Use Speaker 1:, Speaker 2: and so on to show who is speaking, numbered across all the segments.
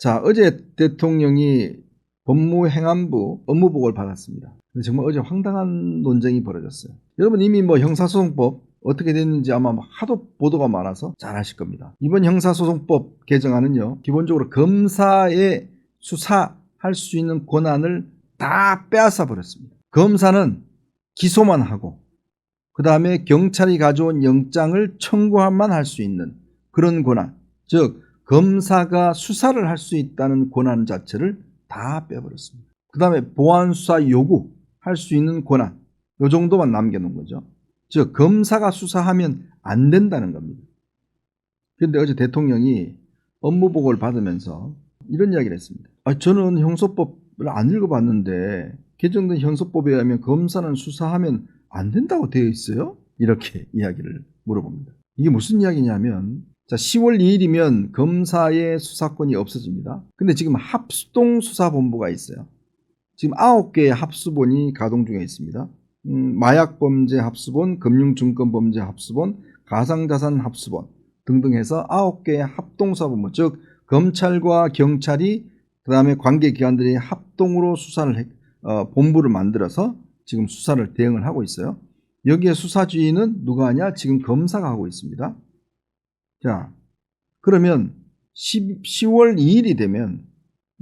Speaker 1: 자, 어제 대통령이 법무행안부 업무보고를 받았습니다. 정말 어제 황당한 논쟁이 벌어졌어요. 여러분 이미 형사소송법 어떻게 됐는지 아마 하도 보도가 많아서 잘 아실 겁니다. 이번 형사소송법 개정안은요, 기본적으로 검사의 수사할 수 있는 권한을 다 빼앗아 버렸습니다. 검사는 기소만 하고 그 다음에 경찰이 가져온 영장을 청구만 할 수 있는 그런 권한, 즉 검사가 수사를 할 수 있다는 권한 자체를 다 빼버렸습니다. 그 다음에 보안수사 요구할 수 있는 권한, 요 정도만 남겨놓은 거죠. 즉 검사가 수사하면 안 된다는 겁니다. 그런데 어제 대통령이 업무보고를 받으면서 이런 이야기를 했습니다. 저는 형소법을 안 읽어봤는데 개정된 형소법에 의하면 검사는 수사하면 안 된다고 되어 있어요? 이렇게 이야기를 물어봅니다. 이게 무슨 이야기냐면, 자, 10월 2일이면 검사의 수사권이 없어집니다. 근데 지금 합동수사본부가 있어요. 지금 9개의 합수본이 가동 중에 있습니다. 마약범죄 합수본, 금융증권범죄 합수본, 가상자산 합수본 등등 해서 9개의 합동수사본부, 즉 검찰과 경찰이 그 다음에 관계기관들이 합동으로 수사를 본부를 만들어서 지금 수사를 대응을 하고 있어요. 여기에 수사주의는 누가 하냐? 지금 검사가 하고 있습니다. 자, 그러면 10월 2일이 되면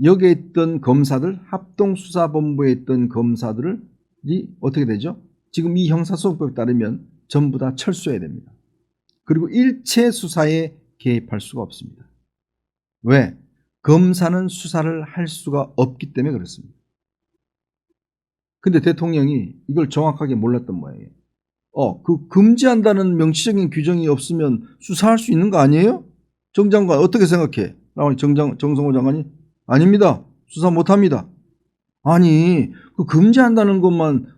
Speaker 1: 여기에 있던 검사들, 합동수사본부에 있던 검사들이 어떻게 되죠? 지금 이 형사소송법에 따르면 전부 다 철수해야 됩니다. 그리고 일체 수사에 개입할 수가 없습니다. 왜? 검사는 수사를 할 수가 없기 때문에 그렇습니다. 근데 대통령이 이걸 정확하게 몰랐던 모양이에요. 그 금지한다는 명시적인 규정이 없으면 수사할 수 있는 거 아니에요? 정 장관 어떻게 생각해? 라고 정성호 장관이 아닙니다. 수사 못합니다. 아니 그 금지한다는 것만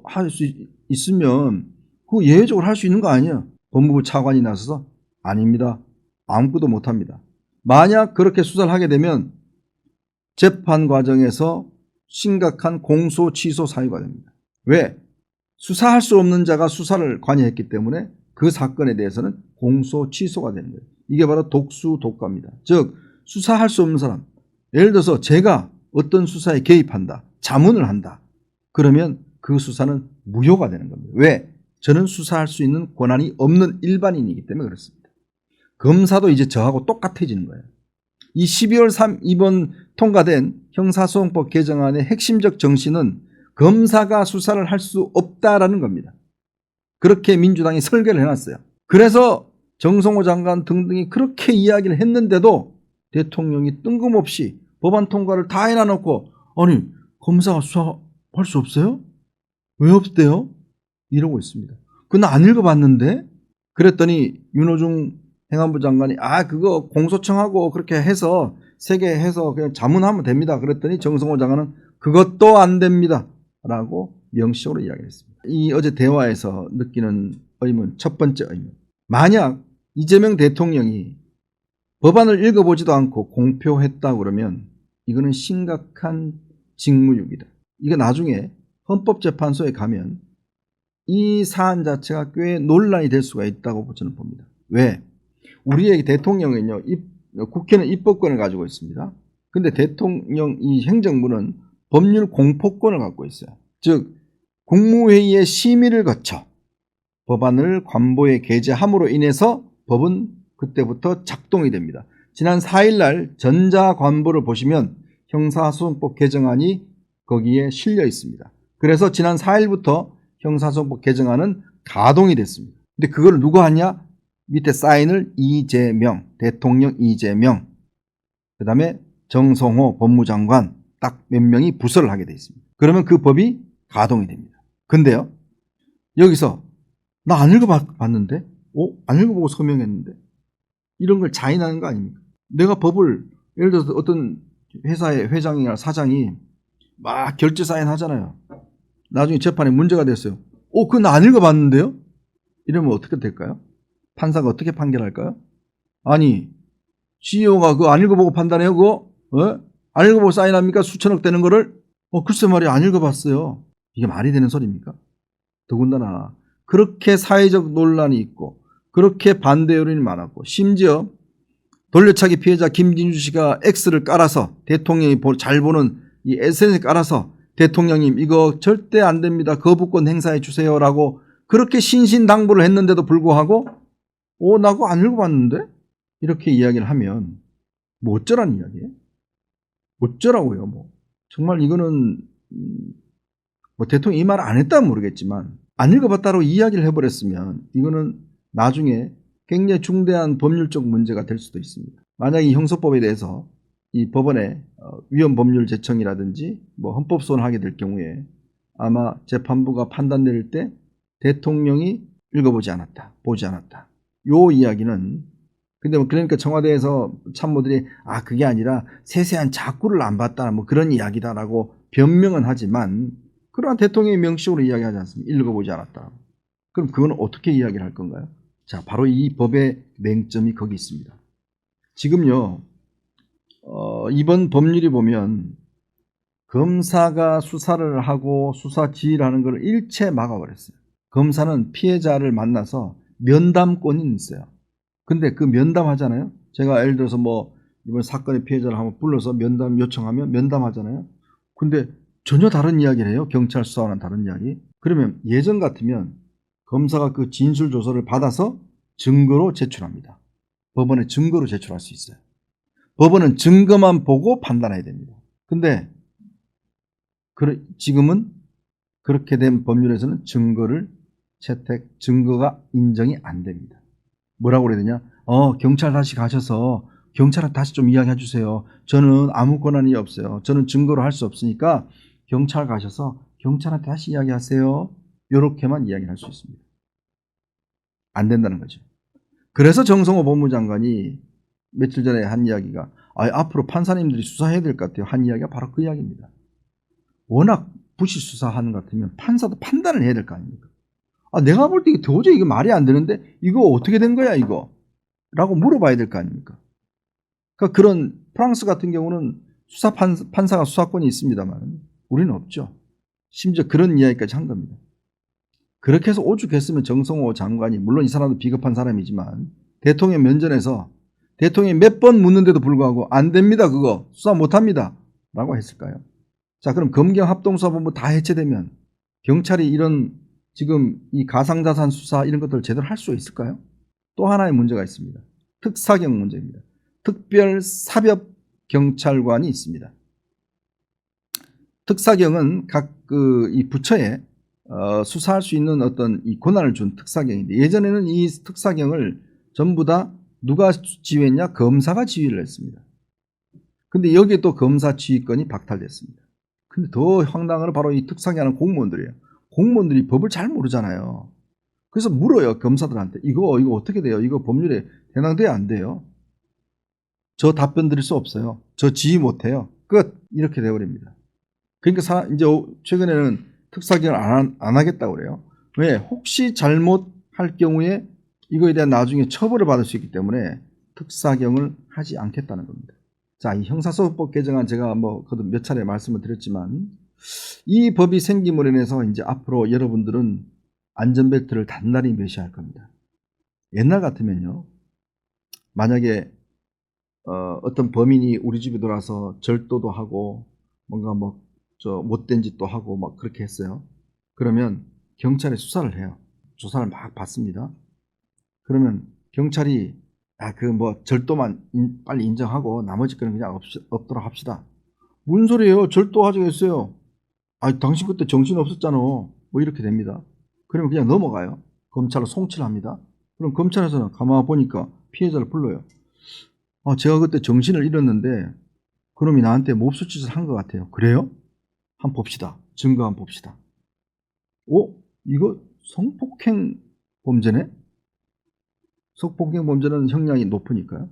Speaker 1: 할 수 있으면 그거 예외적으로 할 수 있는 거 아니에요? 법무부 차관이 나서서 아닙니다. 아무것도 못합니다. 만약 그렇게 수사를 하게 되면 재판 과정에서 심각한 공소 취소 사유가 됩니다. 왜? 수사할 수 없는 자가 수사를 관여했기 때문에 그 사건에 대해서는 공소 취소가 되는 거예요. 이게 바로 독수독가입니다. 즉 수사할 수 없는 사람, 예를 들어서 제가 어떤 수사에 개입한다, 자문을 한다, 그러면 그 수사는 무효가 되는 겁니다. 왜? 저는 수사할 수 있는 권한이 없는 일반인이기 때문에 그렇습니다. 검사도 이제 저하고 똑같아지는 거예요. 이 12월 3 이번 통과된 형사소송법 개정안의 핵심적 정신은 검사가 수사를 할 수 없다라는 겁니다. 그렇게 민주당이 설계를 해놨어요. 그래서 정성호 장관 등등이 그렇게 이야기를 했는데도 대통령이 뜬금없이 법안 통과를 다 해놔놓고 아니 검사가 수사할 수 없어요? 왜 없대요? 이러고 있습니다. 그건 안 읽어봤는데? 그랬더니 윤호중 행안부 장관이 그거 공소청하고 그렇게 해서 3개 해서 그냥 자문하면 됩니다. 그랬더니 정성호 장관은 그것도 안 됩니다 라고 명시적으로 이야기했습니다. 이 어제 대화에서 느끼는 의문, 첫 번째 의문, 만약 이재명 대통령이 법안을 읽어보지도 않고 공표했다고 그러면 이거는 심각한 직무유기다. 이거 나중에 헌법재판소에 가면 이 사안 자체가 꽤 논란이 될 수가 있다고 저는 봅니다. 왜? 우리의 대통령은요, 국회는 입법권을 가지고 있습니다. 근데 대통령, 이 행정부는 법률 공포권을 갖고 있어요. 즉 국무회의의 심의를 거쳐 법안을 관보에 게재함으로 인해서 법은 그때부터 작동이 됩니다. 지난 4일날 전자관보를 보시면 형사소송법 개정안이 거기에 실려 있습니다. 그래서 지난 4일부터 형사소송법 개정안은 가동이 됐습니다. 근데 그걸 누가 하냐? 밑에 사인을 이재명, 대통령 이재명, 그 다음에 정성호 법무장관 딱 몇 명이 부서를 하게 되어 있습니다. 그러면 그 법이 가동이 됩니다. 근데요, 여기서 나 안 읽어봤는데? 안 읽어보고 서명했는데? 이런 걸 자인하는 거 아닙니까? 내가 법을 예를 들어서 어떤 회사의 회장이나 사장이 막 결재 사인 하잖아요. 나중에 재판에 문제가 됐어요. 그건 나 안 읽어봤는데요? 이러면 어떻게 될까요? 판사가 어떻게 판결할까요? 아니 CEO가 그거 안 읽어보고 판단해요? 그거? 안 읽어보고 사인합니까? 수천억 되는 거를? 글쎄 말이야, 안 읽어봤어요. 이게 말이 되는 소리입니까? 더군다나 그렇게 사회적 논란이 있고 그렇게 반대 여론이 많았고 심지어 돌려차기 피해자 김진주 씨가 X를 깔아서 대통령이 잘 보는 이 SNS에 깔아서 대통령님 이거 절대 안 됩니다. 거부권 행사해 주세요라고 그렇게 신신당부를 했는데도 불구하고 나 그거 안 읽어봤는데? 이렇게 이야기를 하면 뭐 어쩌라는 이야기예요? 어쩌라고요? 뭐 정말 이거는 뭐 대통령이 이 말 안 했다면 모르겠지만 안 읽어봤다고 이야기를 해버렸으면 이거는 나중에 굉장히 중대한 법률적 문제가 될 수도 있습니다. 만약 이 형소법에 대해서 이 법원에 위헌 법률 제청이라든지 뭐 헌법 소원하게 될 경우에 아마 재판부가 판단 내릴 때 대통령이 읽어보지 않았다, 보지 않았다. 요 이야기는 근데 뭐 그러니까 청와대에서 참모들이 그게 아니라 세세한 자구를 안 봤다 뭐 그런 이야기다라고 변명은 하지만 그러나 대통령이 명식으로 이야기하지 않습니까? 읽어보지 않았다. 그럼 그건 어떻게 이야기를 할 건가요? 자, 바로 이 법의 맹점이 거기 있습니다. 지금요, 이번 법률이 보면 검사가 수사를 하고 수사 지휘를 걸 일체 막아버렸어요. 검사는 피해자를 만나서 면담권이 있어요. 근데 그 면담하잖아요. 제가 예를 들어서 뭐 이번 사건의 피해자를 한번 불러서 면담 요청하면 면담하잖아요. 근데 전혀 다른 이야기를 해요. 경찰 수사와는 다른 이야기. 그러면 예전 같으면 검사가 그 진술 조서를 받아서 증거로 제출합니다. 법원에 증거로 제출할 수 있어요. 법원은 증거만 보고 판단해야 됩니다. 근데 지금은 그렇게 된 법률에서는 증거가 인정이 안 됩니다. 뭐라고 그래야 되냐? 경찰 다시 가셔서 경찰한테 다시 좀 이야기해 주세요. 저는 아무 권한이 없어요. 저는 증거로 할 수 없으니까 경찰 가셔서 경찰한테 다시 이야기하세요. 이렇게만 이야기를 할 수 있습니다. 안 된다는 거죠. 그래서 정성호 법무장관이 며칠 전에 한 이야기가 앞으로 판사님들이 수사해야 될 것 같아요. 한 이야기가 바로 그 이야기입니다. 워낙 부실 수사하는 것 같으면 판사도 판단을 해야 될 거 아닙니까? 내가 볼 때 도저히 이거 말이 안 되는데 이거 어떻게 된 거야 이거? 라고 물어봐야 될 거 아닙니까? 그러니까 그런 프랑스 같은 경우는 판사가 수사권이 있습니다만 우리는 없죠. 심지어 그런 이야기까지 한 겁니다. 그렇게 해서 오죽했으면 정성호 장관이 물론 이 사람도 비겁한 사람이지만 대통령 면전에서 대통령이 몇 번 묻는데도 불구하고 안 됩니다 그거 수사 못합니다 라고 했을까요? 자 그럼 검경합동수사본부 다 해체되면 경찰이 이런 지금 이 가상자산 수사 이런 것들을 제대로 할 수 있을까요? 또 하나의 문제가 있습니다. 특사경 문제입니다. 특별사법경찰관이 있습니다. 특사경은 각 이 부처에 수사할 수 있는 어떤 이 권한을 준 특사경인데 예전에는 이 특사경을 전부 다 누가 지휘했냐? 검사가 지휘를 했습니다. 근데 여기에 또 검사 지휘권이 박탈됐습니다. 근데 더 황당한 건 바로 이 특사경하는 공무원들이에요. 공무원들이 법을 잘 모르잖아요. 그래서 물어요 검사들한테 이거 어떻게 돼요? 이거 법률에 해당돼야 안 돼요? 저 답변 드릴 수 없어요. 저 지휘 못해요. 끝 이렇게 돼버립니다. 그러니까 이제 최근에는 특사경을 안 하겠다고 그래요. 왜? 혹시 잘못할 경우에 이거에 대한 나중에 처벌을 받을 수 있기 때문에 특사경을 하지 않겠다는 겁니다. 자, 이 형사소송법 개정안 제가 뭐 몇 차례 말씀을 드렸지만 이 법이 생김으로 인해서 이제 앞으로 여러분들은 안전벨트를 단단히 매셔야 할 겁니다. 옛날 같으면요. 만약에 어떤 범인이 우리 집에 들어와서 절도도 하고 뭔가 못된 짓도 하고 막 그렇게 했어요. 그러면 경찰에 수사를 해요. 조사를 막 받습니다. 그러면 경찰이 절도만 빨리 인정하고 나머지 거는 그냥 없도록 합시다. 무슨 소리예요? 절도하자고 했어요. 당신 그때 정신 없었잖아. 뭐 이렇게 됩니다. 그러면 그냥 넘어가요. 검찰로 송치를 합니다. 그럼 검찰에서는 가만 보니까 피해자를 불러요. 제가 그때 정신을 잃었는데 그놈이 나한테 몹쓸 짓을 한 것 같아요. 그래요? 한번 봅시다. 증거 한번 봅시다. 이거 성폭행 범죄네? 성폭행 범죄는 형량이 높으니까요.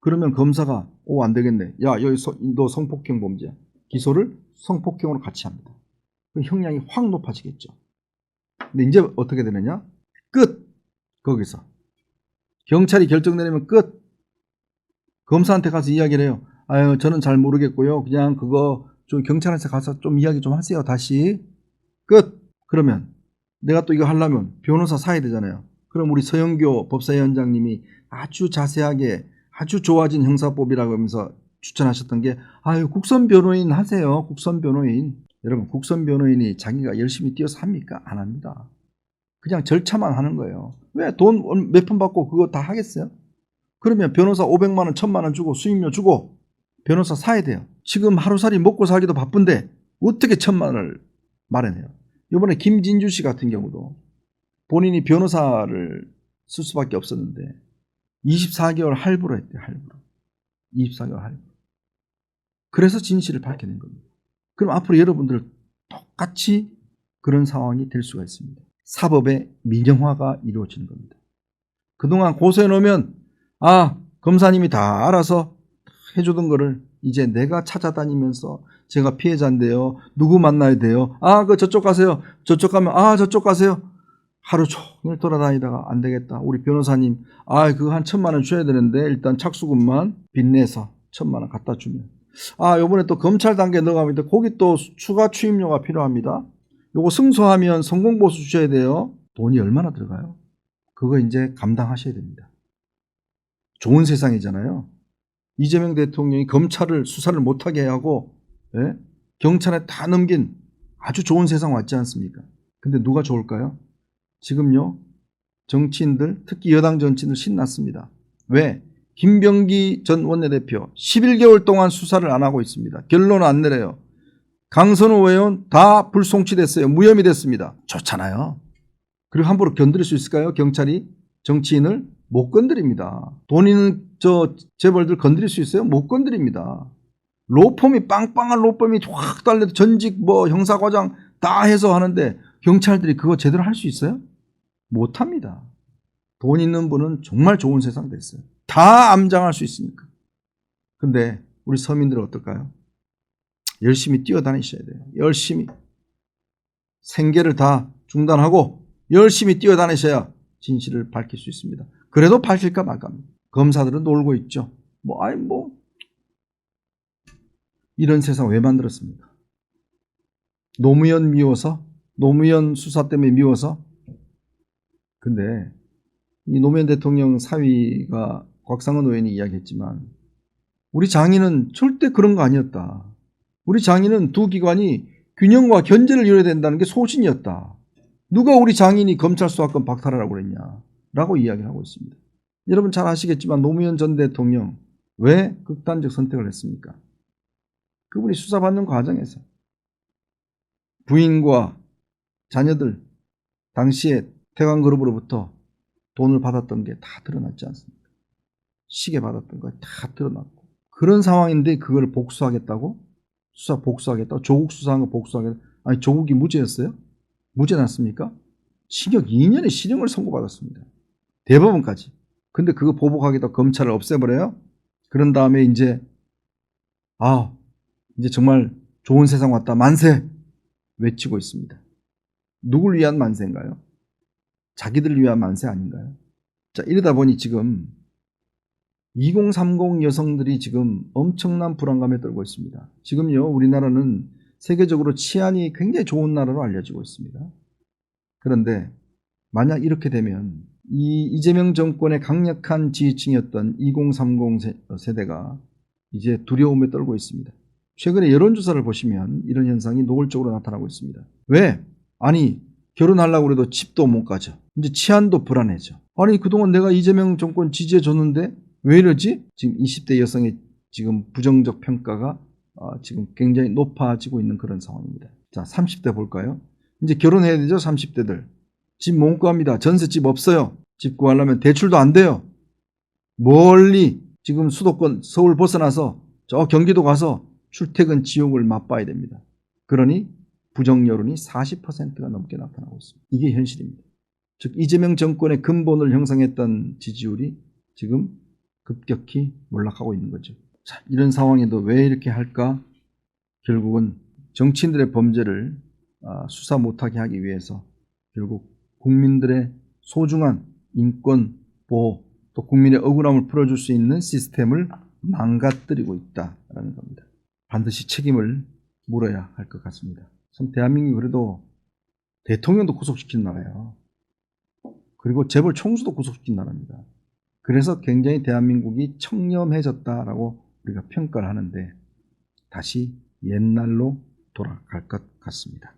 Speaker 1: 그러면 검사가 안 되겠네. 야 여기 너 성폭행 범죄야. 기소를 성폭행으로 같이 합니다. 그럼 형량이 확 높아지겠죠. 근데 이제 어떻게 되느냐? 끝! 거기서. 경찰이 결정 내리면 끝! 검사한테 가서 이야기를 해요. 저는 잘 모르겠고요. 그냥 그거 좀 경찰한테 가서 좀 이야기 좀 하세요. 다시. 끝! 그러면 내가 또 이거 하려면 변호사 사야 되잖아요. 그럼 우리 서영교 법사위원장님이 아주 자세하게 아주 좋아진 형사법이라고 하면서 추천하셨던 게 아유 국선 변호인 하세요. 국선 변호인. 여러분 국선 변호인이 자기가 열심히 뛰어서 합니까? 안 합니다. 그냥 절차만 하는 거예요. 왜 돈 몇 푼 받고 그거 다 하겠어요? 그러면 변호사 500만 원, 1000만 원 주고 수임료 주고 변호사 사야 돼요. 지금 하루살이 먹고 살기도 바쁜데 어떻게 1000만 원을 마련해요? 이번에 김진주 씨 같은 경우도 본인이 변호사를 쓸 수밖에 없었는데 24개월 할부로 했대요. 할부로. 24개월 할부. 그래서 진실을 밝혀낸 겁니다. 그럼 앞으로 여러분들 똑같이 그런 상황이 될 수가 있습니다. 사법의 민영화가 이루어지는 겁니다. 그동안 고소해 놓으면 검사님이 다 알아서 해주던 거를 이제 내가 찾아다니면서 제가 피해자인데요. 누구 만나야 돼요? 그 저쪽 가세요. 저쪽 가면 저쪽 가세요. 하루 종일 돌아다니다가 안 되겠다. 우리 변호사님 그거 한 1000만 원 줘야 되는데 일단 착수금만 빚내서 1000만 원 갖다 주면 요번에 또 검찰 단계 들어가면 거기 또 추가 추임료가 필요합니다. 요거 승소하면 성공보수 주셔야 돼요. 돈이 얼마나 들어가요? 그거 이제 감당하셔야 됩니다. 좋은 세상이잖아요. 이재명 대통령이 검찰을 수사를 못하게 하고 경찰에 다 넘긴 아주 좋은 세상 왔지 않습니까? 근데 누가 좋을까요? 지금요 정치인들 특히 여당 정치인들 신났습니다. 왜? 김병기 전 원내대표 11개월 동안 수사를 안 하고 있습니다. 결론은 안 내려요. 강선우 의원 다 불송치됐어요. 무혐의 됐습니다. 좋잖아요. 그리고 함부로 건드릴 수 있을까요? 경찰이 정치인을 못 건드립니다. 돈 있는 재벌들 건드릴 수 있어요? 못 건드립니다. 로펌이 빵빵한 로펌이 확 달려도 전직 형사과장 다 해서 하는데 경찰들이 그거 제대로 할 수 있어요? 못합니다. 돈 있는 분은 정말 좋은 세상 됐어요. 다 암장할 수 있으니까. 근데 우리 서민들은 어떨까요? 열심히 뛰어다니셔야 돼요. 열심히. 생계를 다 중단하고 열심히 뛰어다니셔야 진실을 밝힐 수 있습니다. 그래도 밝힐까 말까입니다. 검사들은 놀고 있죠. 이런 세상 왜 만들었습니까? 노무현 미워서? 노무현 수사 때문에 미워서? 근데 이 노무현 대통령 사위가 곽상은 의원이 이야기했지만 우리 장인은 절대 그런 거 아니었다. 우리 장인은 두 기관이 균형과 견제를 이뤄야 된다는 게 소신이었다. 누가 우리 장인이 검찰 수사권 박탈하라고 그랬냐 라고 이야기를 하고 있습니다. 여러분 잘 아시겠지만 노무현 전 대통령 왜 극단적 선택을 했습니까? 그분이 수사받는 과정에서 부인과 자녀들 당시에 태광그룹으로부터 돈을 받았던 게 다 드러났지 않습니까? 시계 받았던 거 다 드러났고 그런 상황인데 그걸 복수하겠다고? 수사 복수하겠다고? 조국 수사한 거 복수하겠다고? 아니 조국이 무죄였어요? 무죄 났습니까? 징역 2년의 실형을 선고받았습니다. 대법원까지. 근데 그거 보복하겠다고 검찰을 없애버려요? 그런 다음에 이제 정말 좋은 세상 왔다 만세 외치고 있습니다. 누굴 위한 만세인가요? 자기들을 위한 만세 아닌가요? 자, 이러다 보니 지금 2030 여성들이 지금 엄청난 불안감에 떨고 있습니다. 지금요 우리나라는 세계적으로 치안이 굉장히 좋은 나라로 알려지고 있습니다. 그런데 만약 이렇게 되면 이 이재명 정권의 강력한 지지층이었던 2030 세대가 이제 두려움에 떨고 있습니다. 최근에 여론조사를 보시면 이런 현상이 노골적으로 나타나고 있습니다. 왜? 아니 결혼하려고 해도 집도 못 가죠. 이제 치안도 불안해져. 아니 그동안 내가 이재명 정권 지지해줬는데 왜 이러지? 지금 20대 여성의 지금 부정적 평가가 지금 굉장히 높아지고 있는 그런 상황입니다. 자 30대 볼까요? 이제 결혼해야 되죠. 30대들. 집 못 구합니다. 전셋집 없어요. 집 구하려면 대출도 안 돼요. 멀리 지금 수도권 서울 벗어나서 저 경기도 가서 출퇴근 지옥을 맛봐야 됩니다. 그러니 부정 여론이 40%가 넘게 나타나고 있습니다. 이게 현실입니다. 즉 이재명 정권의 근본을 형성했던 지지율이 지금 급격히 몰락하고 있는 거죠. 자, 이런 상황에도 왜 이렇게 할까? 결국은 정치인들의 범죄를 수사 못하게 하기 위해서 결국 국민들의 소중한 인권 보호 또 국민의 억울함을 풀어줄 수 있는 시스템을 망가뜨리고 있다라는 겁니다. 반드시 책임을 물어야 할 것 같습니다. 참 대한민국이 그래도 대통령도 구속시킨 나라예요. 그리고 재벌 총수도 구속시킨 나라입니다. 그래서 굉장히 대한민국이 청렴해졌다라고 우리가 평가를 하는데 다시 옛날로 돌아갈 것 같습니다.